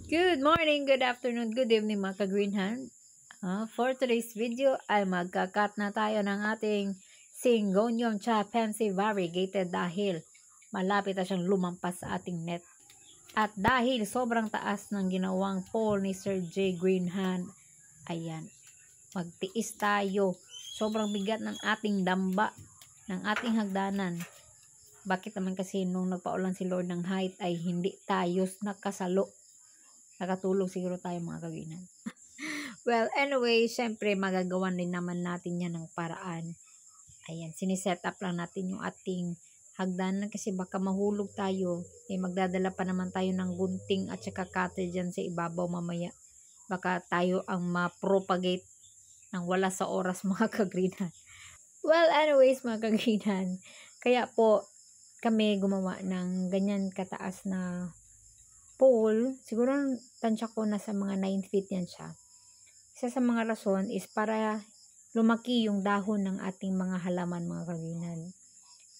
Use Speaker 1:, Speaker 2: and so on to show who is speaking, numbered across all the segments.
Speaker 1: Good morning, good afternoon, good evening mga ka-greenhand. For today's video ay magkakat na tayo ng ating Syngonium chapense variegated dahil malapit na siyang lumampas sa ating net. At dahil sobrang taas ng ginawang pole ni Sir J. Greenhand, ayan, magtiis tayo. Sobrang bigat ng ating damba, ng ating hagdanan. Bakit naman kasi nung nagpaulan si Lord ng height ay hindi tayo nakasalo? Nakatulog siguro tayo mga kaginan. Well, anyway, syempre magagawan din naman natin yan ng paraan. Ayan, siniset up lang natin yung ating hagdanan kasi baka mahulog tayo. Magdadala pa naman tayo ng gunting at saka cutter dyan sa ibabaw mamaya. Baka tayo ang ma-propagate ng wala sa oras mga kagrinan. Well, anyways mga kagrinan, kaya po kami gumawa ng ganyan kataas na pole. Siguro tansya ko na sa mga 9 feet yan siya. Isa sa mga rason is para lumaki yung dahon ng ating mga halaman mga kaginan.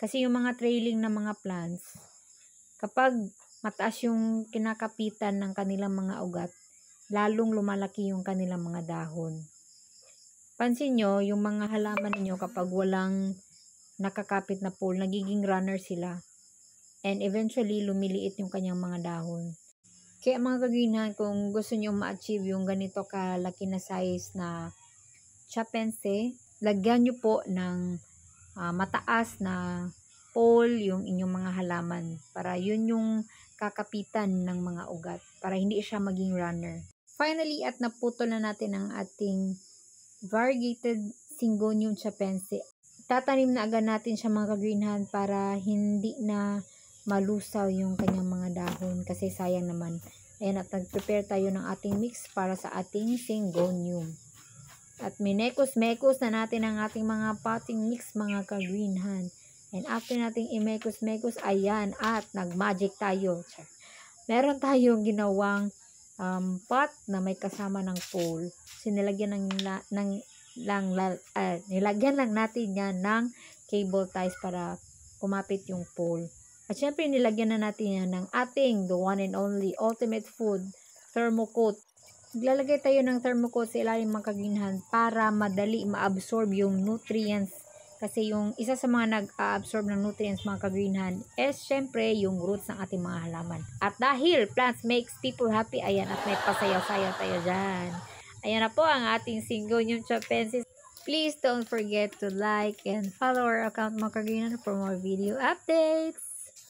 Speaker 1: Kasi yung mga trailing na mga plants, kapag mataas yung kinakapitan ng kanilang mga ugat, lalong lumalaki yung kanilang mga dahon. Pansin nyo, yung mga halaman niyo kapag walang nakakapit na pole, nagiging runner sila. And eventually, lumiliit yung kanyang mga dahon. Kaya mga kaginan, kung gusto nyo ma-achieve yung ganito kalaki na size na chapense, lagyan nyo po ng mataas na pole yung inyong mga halaman para yun yung kakapitan ng mga ugat para hindi siya maging runner. Finally, at naputol na natin ang ating variegated Syngonium chapense. Tatanim na agad natin siya mga ka-greenhand para hindi na malusaw yung kanyang mga dahon kasi sayang naman. Ayan, at nag-prepare tayo ng ating mix para sa ating Syngonium. At minekos-mekos na natin ang ating mga potting mix mga ka-greenhand. And after nating imekos-mekos, ayan, at nag-magic tayo. Meron tayong ginawang pot na may kasama ng pole. So, nilagyan lang natin yan ng cable ties para kumapit yung pole. At syempre, nilagyan na natin yan ng ating the one and only ultimate food thermocoat. Naglalagay tayo ng thermocoat sa ilalim mga kaginhan para madali ma-absorb yung nutrients. Kasi yung isa sa mga nag-absorb ng nutrients mga kagreenhan is syempre yung roots ng ating mga halaman. At dahil plants makes people happy, ayan, at may pasayaw-sayaw tayo dyan. Ayan na po ang ating Syngonium chapense. Please don't forget to like and follow our account mga kagreenhan for more video updates.